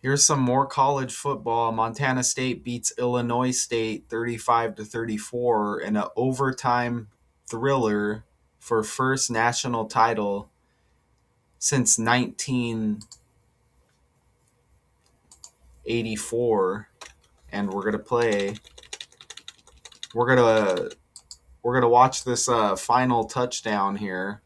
Here's some more college football. Montana State beats Illinois State 35-34 in an overtime thriller for first national title since 1984. And we're gonna watch this final touchdown here.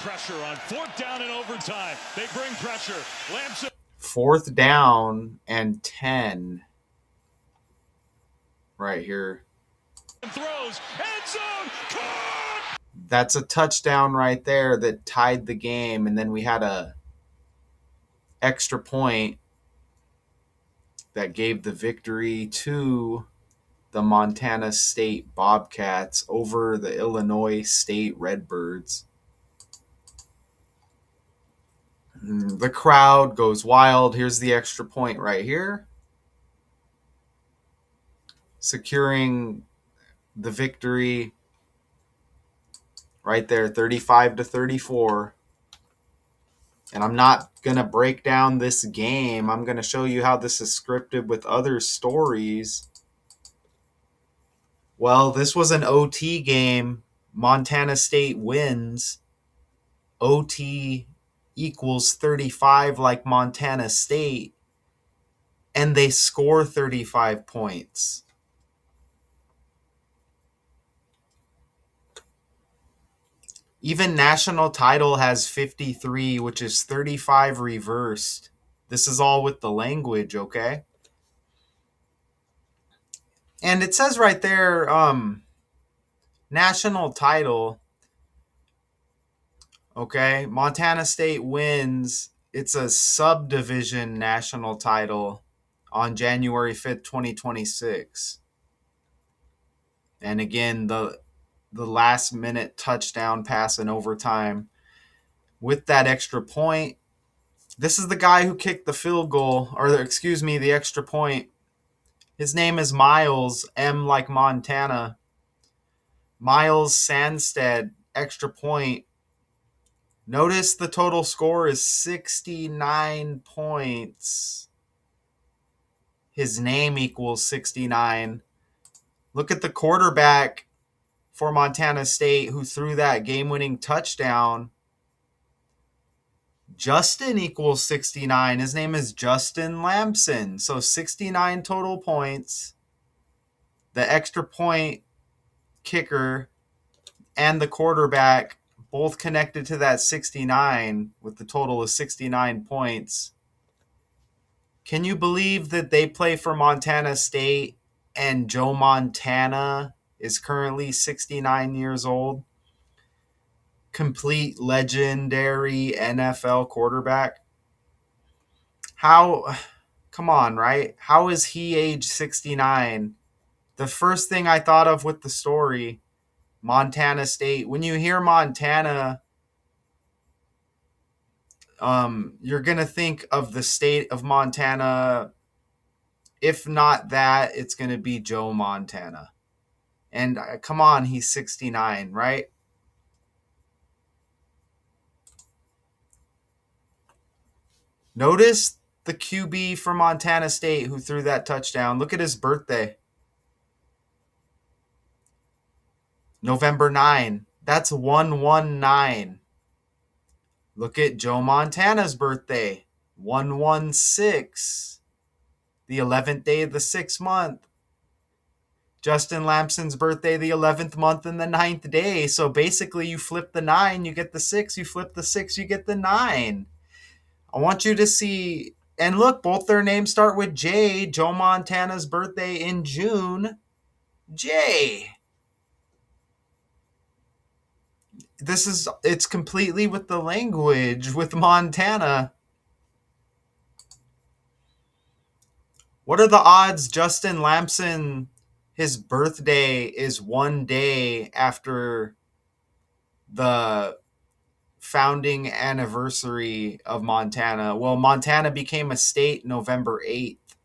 Pressure on fourth down and overtime. They bring pressure. Lamson. Fourth down and 10 right here. Throws. End zone. Caught! That's a touchdown right there that tied the game, and then we had a extra point that gave the victory to the Montana State Bobcats over the Illinois State Redbirds. The crowd goes wild. Here's the extra point right here, securing the victory right there, 35-34. And I'm not going to break down this game. I'm going to show you how this is scripted with other stories. Well, this was an OT game. Montana State wins. OT equals 35 like Montana State. And they score 35 points. Even national title has 53, which is 35 reversed. This is all with the language, okay? And it says right there, national title. Okay, Montana State wins. It's a subdivision national title on January 5th, 2026. And again, the last minute touchdown pass in overtime with that extra point. This is the guy who kicked the field goal, or excuse me, the extra point. His name is Miles, M like Montana. Miles Sandstead, extra point. Notice the total score is 69 points. His name equals 69. Look at the quarterback for Montana State who threw that game-winning touchdown. Justin equals 69. His name is Justin Lamson. So 69 total points. The extra point kicker and the quarterback both connected to that 69 with the total of 69 points. Can you believe that they play for Montana State and Joe Montana is currently 69 years old? Complete legendary NFL quarterback. How, come on, right? How is he age 69? The first thing I thought of with the story, Montana State. When you hear Montana, you're going to think of the state of Montana. If not that, it's going to be Joe Montana. And come on, he's 69, right? Notice the QB for Montana State who threw that touchdown. Look at his birthday. November 9. That's 119. Look at Joe Montana's birthday. 116. The 11th day of the 6th month. Justin Lamson's birthday, the 11th month and the 9th day. So basically you flip the 9, you get the 6. You flip the 6, you get the 9. I want you to see, and look, both their names start with J. Joe Montana's birthday in June. J. It's completely with the language with Montana. What are the odds Justin Lamson, his birthday is one day after the founding anniversary of Montana? Well, Montana became a state November 8th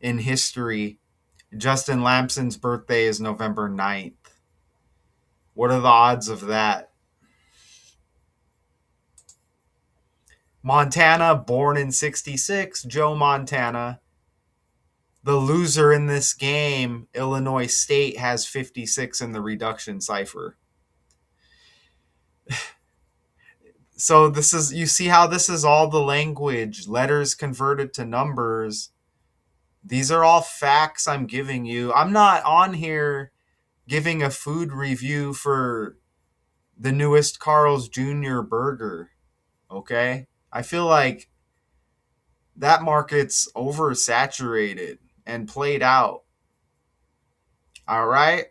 in history. Justin Lamson's birthday is November 9th. What are the odds of that? Montana, born in 66, Joe Montana. The loser in this game, Illinois State, has 56 in the reduction cipher. So this is, you see how this is all the language, letters converted to numbers. These are all facts I'm giving you. I'm not on here giving a food review for the newest Carl's Jr. burger. Okay? I feel like that market's oversaturated and played out. All right?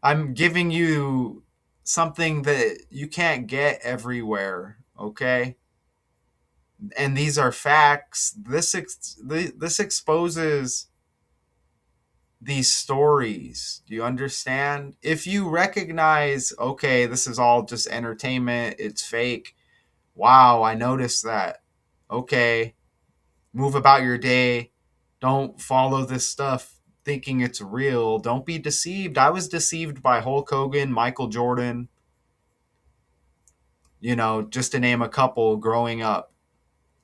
I'm giving you something that you can't get everywhere, okay? And these are facts. This exposes these stories. Do you understand? If you recognize, okay, this is all just entertainment, it's fake. Wow, I noticed that. Okay, move about your day. Don't follow this stuff thinking it's real. Don't be deceived. I was deceived by Hulk Hogan, Michael Jordan, just to name a couple growing up.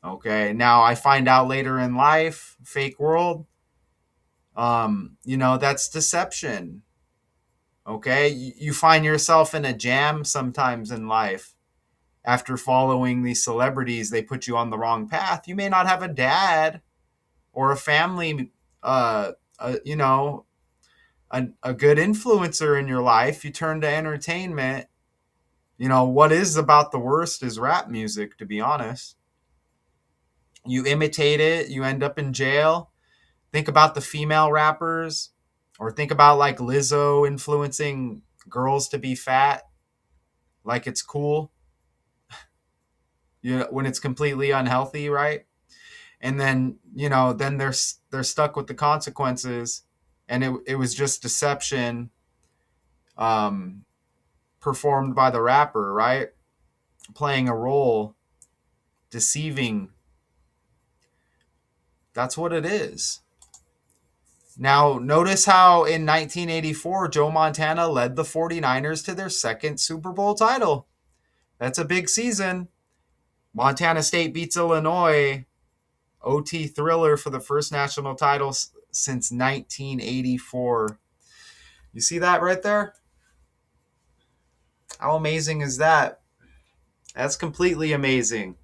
Okay, now I find out later in life, fake world, that's deception. Okay, you find yourself in a jam sometimes in life after following these celebrities. They put you on the wrong path. You may not have a dad or a family, uh, uh you know, a good influencer in your life. You turn to entertainment. What is about the worst is rap music, to be honest. You imitate it, you end up in jail. Think about the female rappers, or think about like Lizzo influencing girls to be fat, like it's cool, when it's completely unhealthy, right? And then, then they're stuck with the consequences, and it was just deception, um, performed by the rapper, right? Playing a role, deceiving. That's what it is. Now, notice how in 1984, Joe Montana led the 49ers to their second Super Bowl title. That's a big season. Montana State beats Illinois. OT thriller for the first national title since 1984. You see that right there? How amazing is that? That's completely amazing.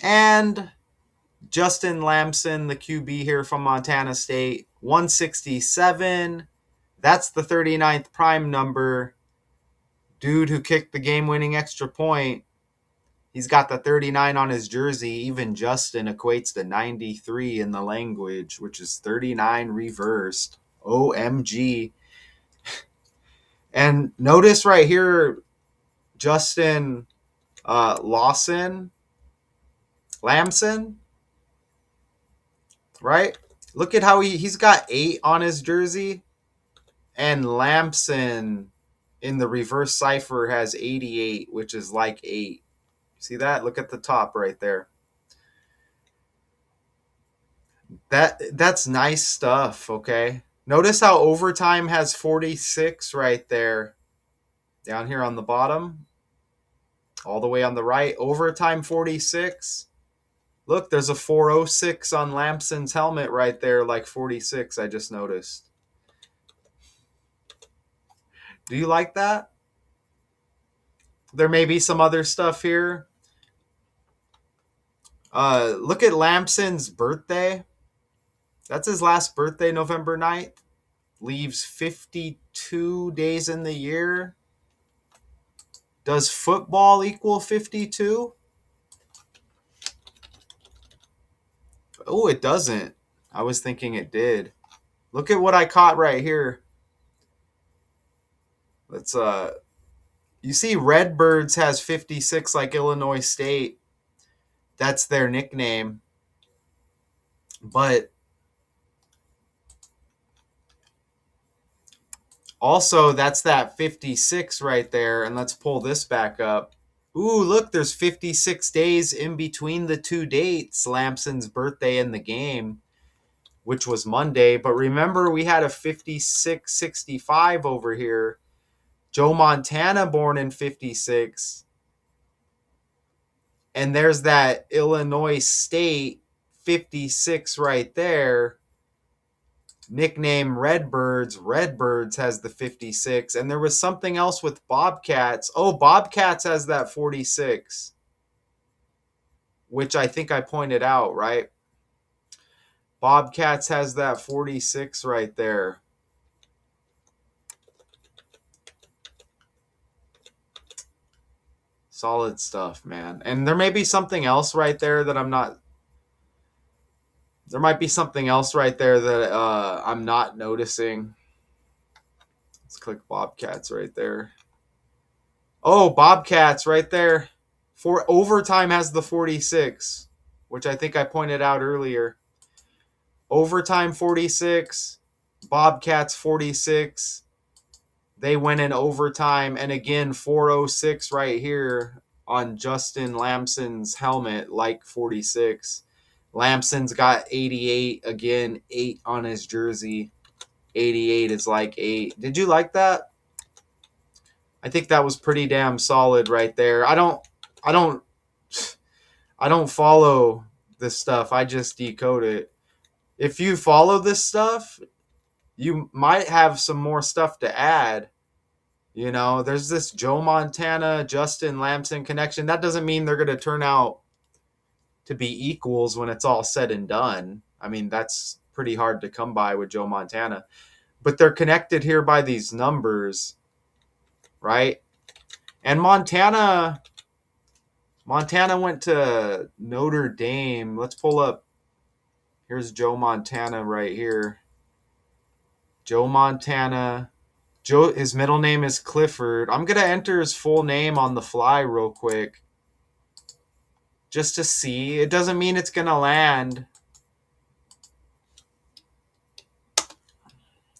And Justin Lamson, the QB here from Montana State, 167. That's the 39th prime number. Dude who kicked the game-winning extra point. He's got the 39 on his jersey. Even Justin equates to 93 in the language, which is 39 reversed. OMG. And notice right here, Justin Lamson, right? Look at how he's got 8 on his jersey, and Lamson in the reverse cipher has 88, which is like 8. See that? Look at the top right there. That's nice stuff, okay? Notice how overtime has 46 right there. Down here on the bottom, all the way on the right, overtime 46. Look, there's a 406 on Lamson's helmet right there, like 46, I just noticed. Do you like that? There may be some other stuff here. Look at Lamson's birthday. That's his last birthday, November 9th. Leaves 52 days in the year. Does football equal 52? Oh, it doesn't. I was thinking it did. Look at what I caught right here. Let's you see Redbirds has 56 like Illinois State. That's their nickname. But also, that's that 56 right there. And let's pull this back up. Ooh, look, there's 56 days in between the two dates, Lamson's birthday and the game, which was Monday. But remember, we had a 56-65 over here. Joe Montana born in 56. And there's that Illinois State 56 right there. Nickname Redbirds. Redbirds has the 56. And there was something else with Bobcats. Oh, Bobcats has that 46, which I think I pointed out, right? Bobcats has that 46 right there. Solid stuff, man. And there may be something else right there that I'm not. There might be something else right there that I'm not noticing. Let's click Bobcats right there. Oh, Bobcats right there. For overtime has the 46, which I think I pointed out earlier. Overtime 46, Bobcats 46. They win in overtime, and again 406 right here on Justin Lamson's helmet, like 46. Lamson's got 88 again, 8 on his jersey. 88 is like 8. Did you like that? I think that was pretty damn solid right there. I don't I don't follow this stuff. I just decode it. If you follow this stuff, you might have some more stuff to add. You know, there's this Joe Montana, Justin Lamson connection. That doesn't mean they're going to turn out to be equals when it's all said and done. I mean, that's pretty hard to come by with Joe Montana. But they're connected here by these numbers, right? And Montana went to Notre Dame. Let's pull up. Here's Joe Montana right here. Joe Montana. His middle name is Clifford. I'm going to enter his full name on the fly real quick just to see. It doesn't mean it's going to land.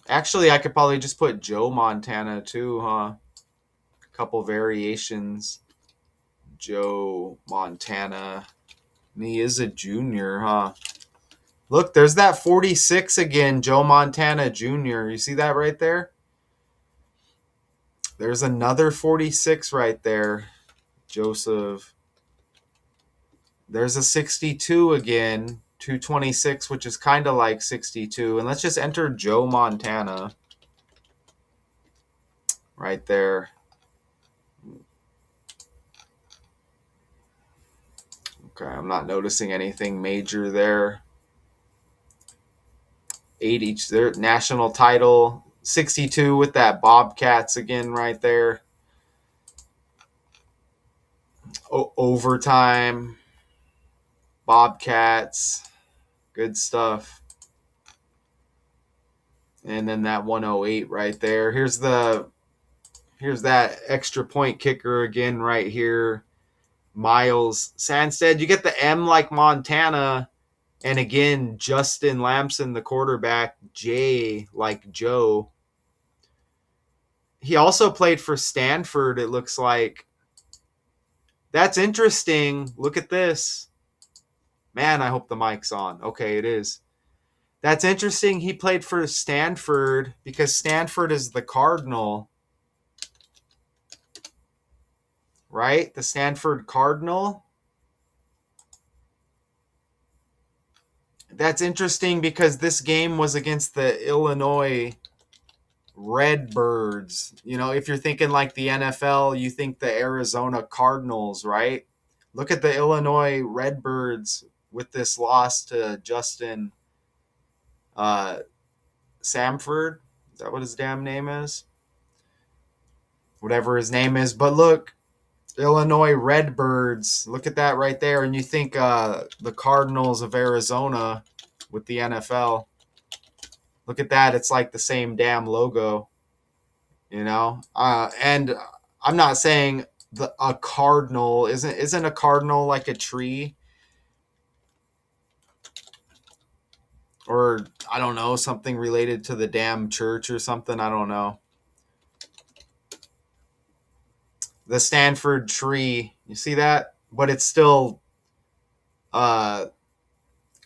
Actually, I could probably just put Joe Montana too, huh? A couple variations. Joe Montana. And he is a junior, huh? Look, there's that 46 again, Joe Montana Jr. You see that right there? There's another 46 right there, Joseph. There's a 62 again, 226, which is kind of like 62. And let's just enter Joe Montana right there. Okay, I'm not noticing anything major there. 8 each there. National title, 62 with that Bobcats again right there. Overtime, Bobcats, good stuff. And then that 108 right there. Here's that extra point kicker again right here. Miles Sandstead. You get the M like Montana. And again, Justin Lamson, the quarterback. J like Joe. He also played for Stanford, it looks like. That's interesting. Look at this. Man, I hope the mic's on. Okay, it is. That's interesting. He played for Stanford because Stanford is the Cardinal. Right? The Stanford Cardinal. That's interesting because this game was against the Illinois Redbirds. You know, if you're thinking like the NFL, you think the Arizona Cardinals, right? Look at the Illinois Redbirds with this loss to Justin Samford. Is that what his damn name is? Whatever his name is. But look, Illinois Redbirds. Look at that right there. And you think the Cardinals of Arizona with the NFL. Look at that. It's like the same damn logo, you know? And I'm not saying a cardinal. Isn't a cardinal like a tree? Or, I don't know, something related to the damn church or something. I don't know. The Stanford tree. You see that? But it's still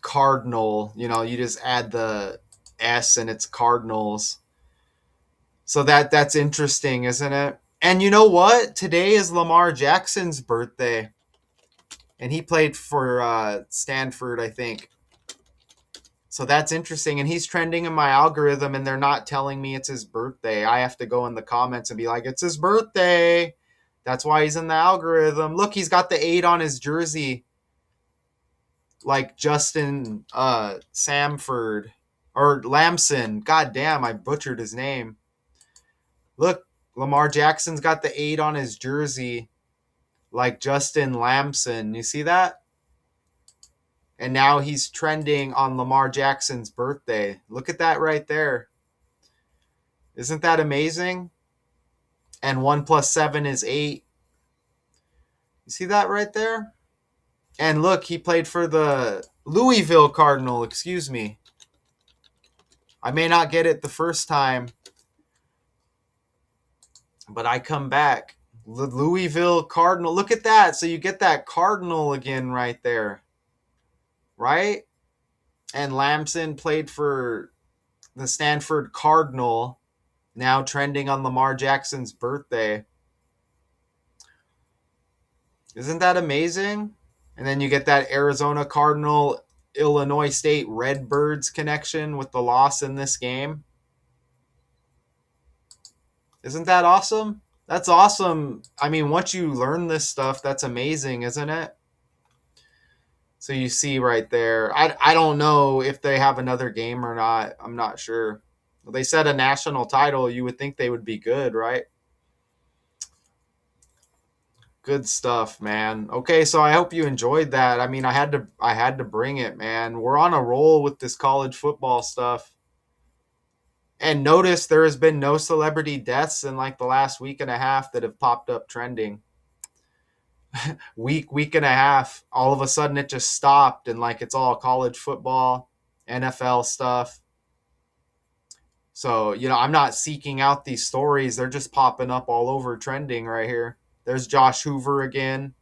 cardinal. You know, you just add the S and it's Cardinals. So that's interesting, isn't it? And you know what? Today is Lamar Jackson's birthday, and he played for Stanford, I think. So that's interesting. And he's trending in my algorithm, and they're not telling me it's his birthday. I have to go in the comments and be like, it's his birthday. That's why he's in the algorithm. Look, he's got the 8 on his jersey, like Justin Samford or Lamson. God damn, I butchered his name. Look, Lamar Jackson's got the 8 on his jersey, like Justin Lamson. You see that? And now he's trending on Lamar Jackson's birthday. Look at that right there. Isn't that amazing? And 1 plus 7 is 8. You see that right there? And look, he played for the Louisville Cardinal, excuse me. I may not get it the first time, but I come back. The Louisville Cardinal. Look at that. So you get that Cardinal again right there. Right? And Lamson played for the Stanford Cardinal, now trending on Lamar Jackson's birthday. Isn't that amazing? And then you get that Arizona Cardinal, Illinois State Redbirds connection with the loss in this game. Isn't that awesome? That's awesome. I mean, once you learn this stuff, that's amazing, isn't it? So you see right there. I don't know if they have another game or not. I'm not sure. They said a national title. You would think they would be good, right? Good stuff, man. Okay, so I hope you enjoyed that. I mean, I had to bring it, man. We're on a roll with this college football stuff. And notice there has been no celebrity deaths in like the last week and a half that have popped up trending. Week and a half, all of a sudden it just stopped and like it's all college football, NFL stuff. So, I'm not seeking out these stories. They're just popping up all over trending right here. There's Josh Hoover again.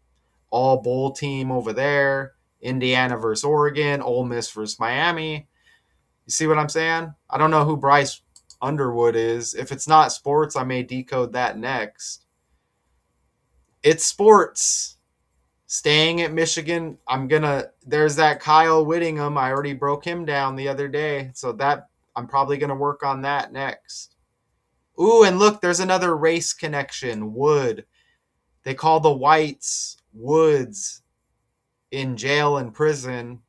All bowl team over there. Indiana versus Oregon. Ole Miss versus Miami. You see what I'm saying? I don't know who Bryce Underwood is. If it's not sports, I may decode that next. It's sports. Staying at Michigan, there's that Kyle Whittingham. I already broke him down the other day. So that I'm probably going to work on that next. Ooh, and look, there's another race connection. Wood. They call the whites Woods in jail and prison.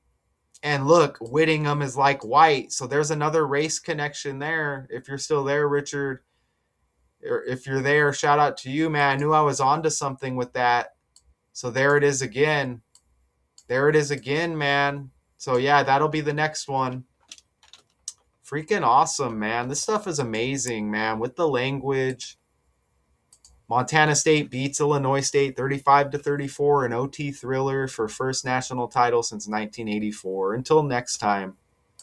And look, Whittingham is like white. So there's another race connection there. If you're still there, Richard, or if you're there, shout out to you, man. I knew I was onto something with that. So there it is again. There it is again, man. So yeah, that'll be the next one. Freaking awesome, man. This stuff is amazing, man. With the language. Montana State beats Illinois State 35-34 in OT thriller for first national title since 1984. Until next time.